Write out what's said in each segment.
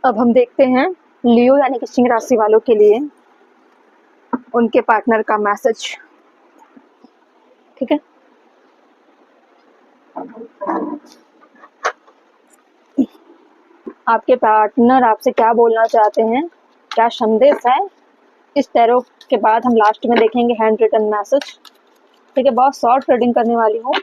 अब हम देखते हैं लियो यानी कि सिंह राशि वालों के लिए उनके पार्टनर का मैसेज। ठीक है, आपके पार्टनर आपसे क्या बोलना चाहते हैं, क्या संदेश है, इस टैरो के बाद हम लास्ट में देखेंगे हैंड रिटन मैसेज। ठीक है, बहुत शॉर्ट रीडिंग करने वाली हूँ,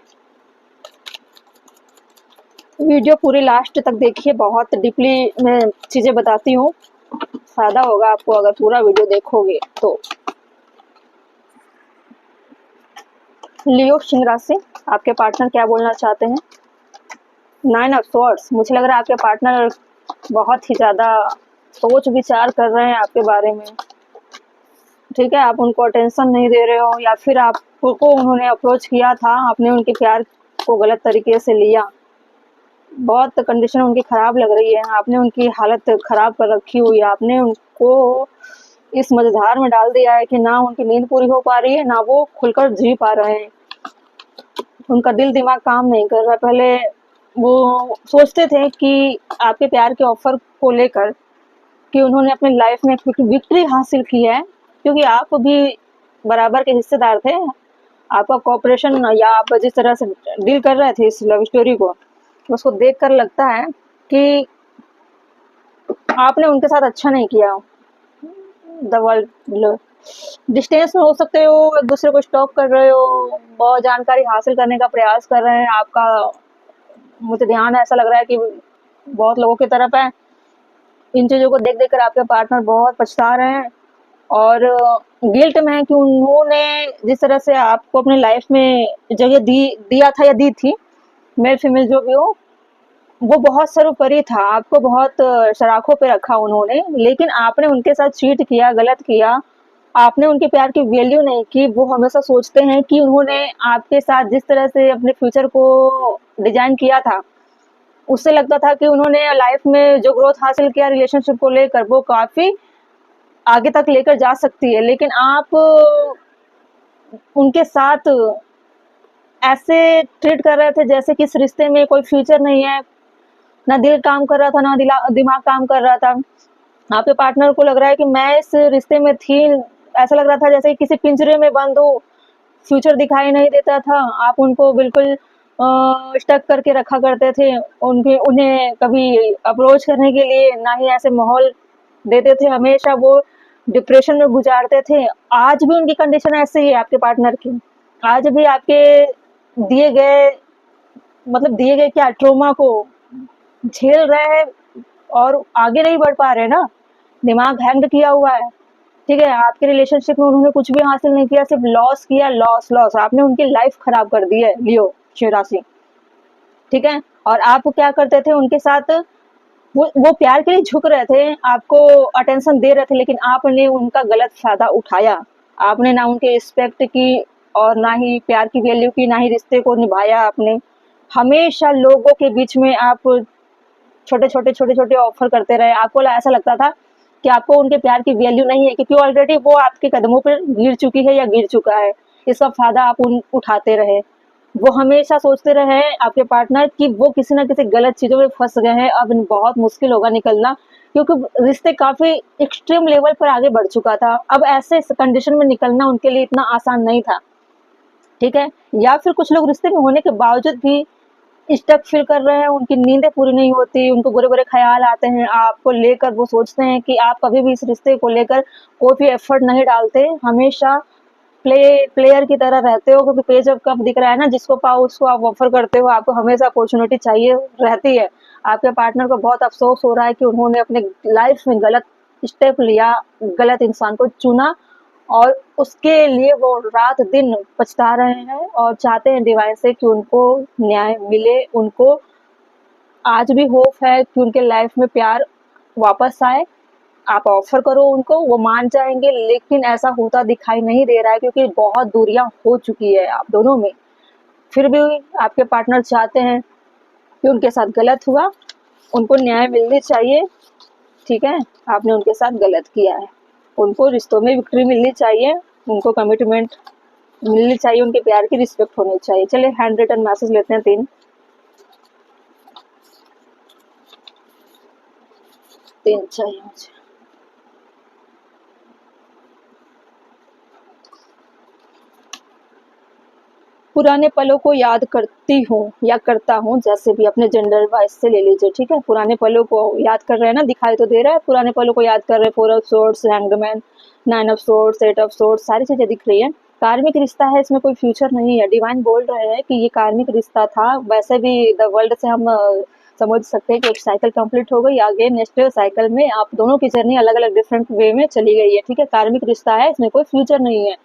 वीडियो पूरी लास्ट तक देखिए, बहुत डीपली मैं चीज़ें बताती हूँ, फ़ायदा होगा आपको अगर पूरा वीडियो देखोगे तो। लियो सिंह राशि, आपके पार्टनर क्या बोलना चाहते हैं। 9 ऑफ स्वॉर्ड्स, मुझे लग रहा है आपके पार्टनर बहुत ही ज़्यादा सोच विचार कर रहे हैं आपके बारे में। ठीक है, आप उनको अटेंशन नहीं दे रहे हो, या फिर आपको उन्होंने अप्रोच किया था, आपने उनके प्यार को गलत तरीके से लिया, बहुत कंडीशन उनकी ख़राब लग रही है, आपने उनकी हालत ख़राब कर रखी हुई है, आपने उनको इस मझधार में डाल दिया है कि ना उनकी नींद पूरी हो पा रही है, ना वो खुलकर जी पा रहे हैं, उनका दिल दिमाग काम नहीं कर रहा। पहले वो सोचते थे कि आपके प्यार के ऑफर को लेकर कि उन्होंने अपनी लाइफ में विक्ट्री हासिल की है, क्योंकि आप भी बराबर के हिस्सेदार थे, आपका कॉपरेशन या आप जिस तरह से डील कर रहे थे इस लव स्टोरी को, उसको देखकर लगता है कि आपने उनके साथ अच्छा नहीं किया। द वर्ल्ड डिस्टेंस में हो सकते हो, एक दूसरे को स्टॉक कर रहे हो, बहुत जानकारी हासिल करने का प्रयास कर रहे हैं, आपका मुझे ध्यान ऐसा लग रहा है कि बहुत लोगों की तरफ है। इन चीज़ों को देख देख कर आपके पार्टनर बहुत पछता रहे हैं और गिल्ट में है कि उन्होंने जिस तरह से आपको अपनी लाइफ में जगह दिया था या दी थी, मेल फीमेल जो भी हो, वो बहुत सर्वोपरि था, आपको बहुत सराखों पे रखा उन्होंने, लेकिन आपने उनके साथ चीट किया, गलत किया, आपने उनके प्यार की वैल्यू नहीं की। वो हमेशा सोचते हैं कि उन्होंने आपके साथ जिस तरह से अपने फ्यूचर को डिजाइन किया था, उससे लगता था कि उन्होंने लाइफ में जो ग्रोथ हासिल किया रिलेशनशिप को लेकर, वो काफ़ी आगे तक लेकर जा सकती है, लेकिन आप उनके साथ ऐसे ट्रीट कर रहे थे जैसे कि इस रिश्ते में कोई फ्यूचर नहीं है, ना दिल काम कर रहा था, ना दिमाग काम कर रहा था। आपके पार्टनर को लग रहा है कि मैं इस रिश्ते में थी, ऐसा लग रहा था जैसे किसी पिंजरे में बंद हो, फ्यूचर दिखाई नहीं देता था, आप उनको बिल्कुल स्टक करके रखा करते थे, उन्हें कभी अप्रोच करने के लिए ना ही ऐसे माहौल देते थे, हमेशा वो डिप्रेशन में गुजारते थे। आज भी उनकी कंडीशन ऐसी ही है आपके पार्टनर की, आज भी आपके दिए गए दिए गए क्या ट्रोमा को झेल रहे हैं और आगे नहीं बढ़ पा रहे ना, दिमाग हैंग किया हुआ है। ठीक है, आपके रिलेशनशिप में उन्होंने कुछ भी हासिल नहीं किया, सिर्फ लॉस किया, लॉस लॉस, आपने उनकी लाइफ खराब कर दी है लियो सिंह राशि। ठीक है, और आप क्या करते थे उनके साथ, वो प्यार के लिए झुक रहे थे, आपको अटेंशन दे रहे थे, लेकिन आपने उनका गलत फायदा उठाया, आपने ना उनकी रिस्पेक्ट की और ना ही प्यार की वैल्यू की, ना ही रिश्ते को निभाया आपने। हमेशा लोगों के बीच में आप छोटे-छोटे ऑफ़र करते रहे। आपको ऐसा लगता था कि आपको उनके प्यार की वैल्यू नहीं है, क्योंकि ऑलरेडी वो आपके कदमों पर गिर चुकी है या गिर चुका है। इसका फ़ायदा आप उठाते रहे। वो हमेशा सोचते रहे आपके पार्टनर कि वो किसी न किसी गलत चीज़ों में फँस गए हैं, अब बहुत मुश्किल होगा निकलना, क्योंकि रिश्ते काफ़ी एक्सट्रीम लेवल पर आगे बढ़ चुका था। अब ऐसे कंडीशन में निकलना उनके लिए इतना आसान नहीं था। ठीक है, या फिर कुछ लोग रिश्ते में होने के बावजूद भी स्टक फील कर रहे हैं, उनकी नींदें पूरी नहीं होती, उनको बुरे-बुरे ख़्याल आते हैं आपको लेकर, वो सोचते हैं कि आप कभी भी इस रिश्ते को लेकर कोई भी एफ़र्ट नहीं डालते, हमेशा प्लेयर की तरह रहते हो, क्योंकि पेज अब कप दिख रहा है ना, जिसको पाओ उसको आप ऑफ़र करते हो, आपको हमेशा अपॉर्च्युनिटी चाहिए रहती है। आपके पार्टनर को बहुत अफ़सोस हो रहा है कि उन्होंने अपने लाइफ़ में गलत स्टेप लिया, गलत इंसान को चुना और उसके लिए वो रात दिन पछता रहे हैं और चाहते हैं डिवाइन से कि उनको न्याय मिले, उनको आज भी होप है कि उनके लाइफ में प्यार वापस आए। आप ऑफर करो उनको, वो मान जाएंगे, लेकिन ऐसा होता दिखाई नहीं दे रहा है, क्योंकि बहुत दूरियां हो चुकी है आप दोनों में। फिर भी आपके पार्टनर चाहते हैं कि उनके साथ गलत हुआ, उनको न्याय मिलनी चाहिए। ठीक है, आपने उनके साथ गलत किया है, उनको रिश्तों में विक्ट्री मिलनी चाहिए, उनको कमिटमेंट मिलनी चाहिए, उनके प्यार की रिस्पेक्ट होनी चाहिए। चलिए हैंड रिटन मैसेज लेते हैं 3। 3 चाहिए मुझे। पुराने पलों को याद करती हूँ या करता हूँ, जैसे भी अपने जेंडर वाइज से ले लीजिए, ठीक है। पुराने पलों को याद कर रहे हैं ना, दिखाई तो दे रहा है, पुराने पलों को याद कर रहे हैं। 4 of swords, hanged man, 9 of swords, 8 of swords, सारी चीजें दिख रही है। कार्मिक रिश्ता है, इसमें कोई फ्यूचर नहीं है। डिवाइन बोल रहे हैं कि ये कार्मिक रिश्ता था। वैसे भी द वर्ल्ड से हम समझ सकते हैं कि एक साइकिल कंप्लीट हो गई, आगे नेक्स्ट साइकिल में आप दोनों की जर्नी अलग अलग डिफरेंट वे में चली गई है, ठीक है। कार्मिक रिश्ता है, इसमें कोई फ्यूचर नहीं है।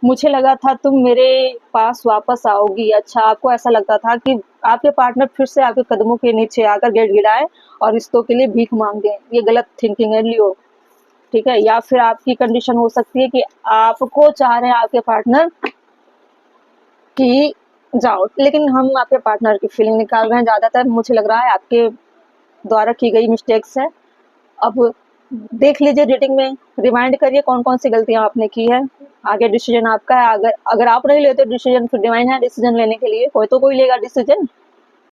मुझे लगा था तुम मेरे पास वापस आओगी। अच्छा, आपको ऐसा लगता था कि आपके पार्टनर फिर से आपके कदमों के नीचे आकर गिड़गिड़ाए और रिश्तों के लिए भीख मांगे। ये गलत थिंकिंग है लियो, ठीक है। या फिर आपकी कंडीशन हो सकती है कि आपको चाह रहे हैं आपके पार्टनर कि जाओ, लेकिन हम आपके पार्टनर की फीलिंग निकाल रहे हैं। ज्यादातर मुझे लग रहा है आपके द्वारा की गई मिस्टेक्स है। अब देख लीजिए रीडिंग में, रिमाइंड करिए कौन कौन सी गलतियां आपने की है। आगे डिसीजन आपका है। अगर अगर आप नहीं लेते डिसीजन, फिर डिवाइन है डिसीजन लेने के लिए, कोई तो कोई लेगा डिसीजन।